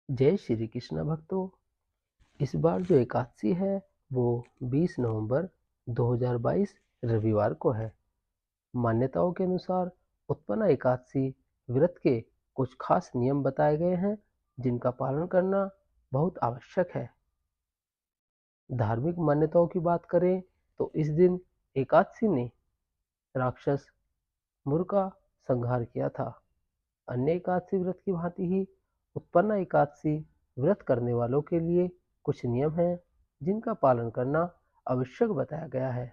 जय श्री कृष्ण भक्तों। इस बार जो एकादशी है वो 20 नवंबर 2022 रविवार को है। मान्यताओं के अनुसार उत्पन्ना एकादशी व्रत के कुछ खास नियम बताए गए हैं जिनका पालन करना बहुत आवश्यक है। धार्मिक मान्यताओं की बात करें तो इस दिन एकादशी ने राक्षस मुर का संहार किया था। अन्य एकादशी व्रत की भांति ही उत्पन्ना एकादशी व्रत करने वालों के लिए कुछ नियम हैं जिनका पालन करना आवश्यक बताया गया है।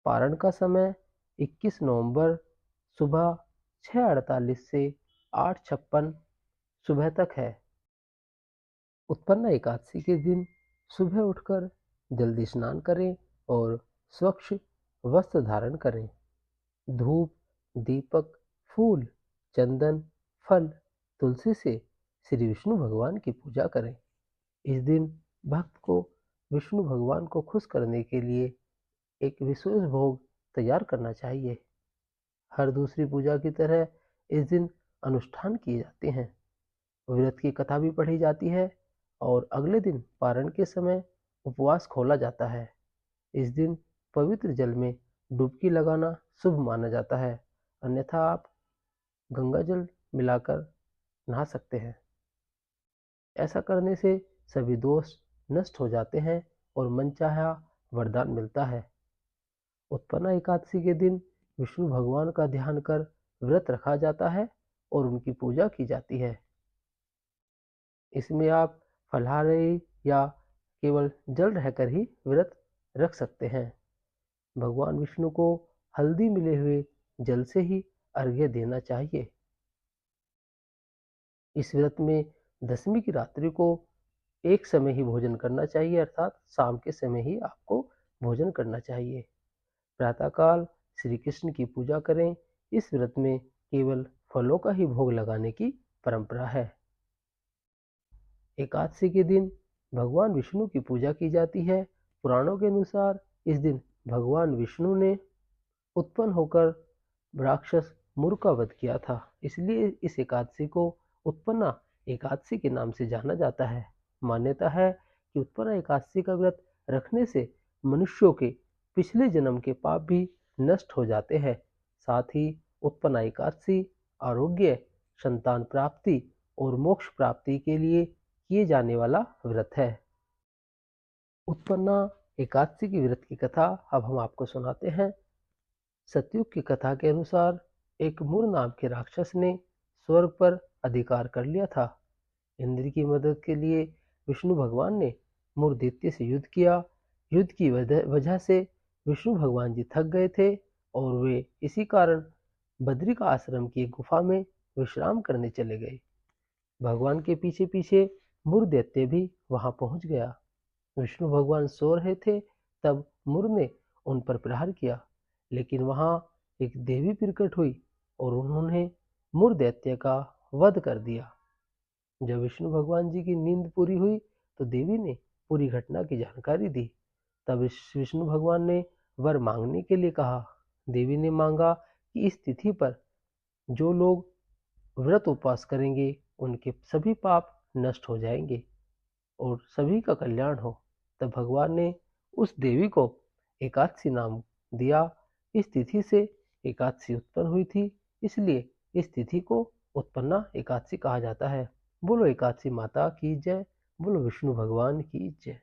पारण का समय 21 नवंबर सुबह 6:48 से 8:56 सुबह तक है। उत्पन्ना एकादशी के दिन सुबह उठकर जल्दी स्नान करें और स्वच्छ वस्त्र धारण करें। धूप, दीपक, फूल, चंदन, फल, तुलसी से श्री विष्णु भगवान की पूजा करें। इस दिन भक्त को विष्णु भगवान को खुश करने के लिए एक विशेष भोग तैयार करना चाहिए। हर दूसरी पूजा की तरह इस दिन अनुष्ठान किए जाते हैं। व्रत की कथा भी पढ़ी जाती है और अगले दिन पारण के समय उपवास खोला जाता है। इस दिन पवित्र जल में डुबकी लगाना शुभ माना जाता है, अन्यथा आप गंगा जल मिलाकर नहा सकते हैं। ऐसा करने से सभी दोष नष्ट हो जाते हैं और मनचाहा वरदान मिलता है। उत्पन्ना एकादशी के दिन विष्णु भगवान का ध्यान कर व्रत रखा जाता है और उनकी पूजा की जाती है। इसमें आप फलाहारी या केवल जल रहकर ही व्रत रख सकते हैं। भगवान विष्णु को हल्दी मिले हुए जल से ही अर्घ्य देना चाहिए। इस व्रत में दशमी की रात्रि को एक समय ही भोजन करना चाहिए, अर्थात शाम के समय ही आपको भोजन करना चाहिए। प्रातःकाल श्री कृष्ण की पूजा करें। इस व्रत में केवल फलों का ही भोग लगाने की परंपरा है। एकादशी के दिन भगवान विष्णु की पूजा की जाती है। पुराणों के अनुसार इस दिन भगवान विष्णु ने उत्पन्न होकर राक्षस मुर का वध किया था, इसलिए इस एकादशी को उत्पन्ना एकादशी के नाम से जाना जाता है। मान्यता है कि उत्पन्ना एकादशी का व्रत रखने से मनुष्यों के पिछले जन्म के पाप भी नष्ट हो जाते हैं। साथ ही उत्पन्ना एकादशी आरोग्य, संतान प्राप्ति और मोक्ष प्राप्ति के लिए किए जाने वाला व्रत है। उत्पन्ना एकादशी की व्रत की कथा अब हम आपको सुनाते हैं। सतयुग की कथा के अनुसार एक मुर नाम के राक्षस ने स्वर्ग पर अधिकार कर लिया था। इंद्र की मदद के लिए विष्णु भगवान ने मुर दैत्य से युद्ध किया। युद्ध की वजह से विष्णु भगवान जी थक गए थे और वे इसी कारण बद्रिका आश्रम की एक गुफा में विश्राम करने चले गए। भगवान के पीछे पीछे मुर दैत्य भी वहां पहुंच गया। विष्णु भगवान सो रहे थे, तब मुर ने उन पर प्रहार किया, लेकिन वहां एक देवी प्रकट हुई और उन्होंने मुर दैत्य का वध कर दिया। जब विष्णु भगवान जी की नींद पूरी हुई तो देवी ने पूरी घटना की जानकारी दी। तब विष्णु भगवान ने वर मांगने के लिए कहा। देवी ने मांगा कि इस तिथि पर जो लोग व्रत उपवास करेंगे उनके सभी पाप नष्ट हो जाएंगे और सभी का कल्याण हो। तब भगवान ने उस देवी को एकादशी नाम दिया। इस तिथि से एकादशी उत्पन्न हुई थी, इसलिए इस तिथि को उत्पन्ना एकादशी कहा जाता है। बोलो एकादशी माता की जय, बोलो विष्णु भगवान की जय।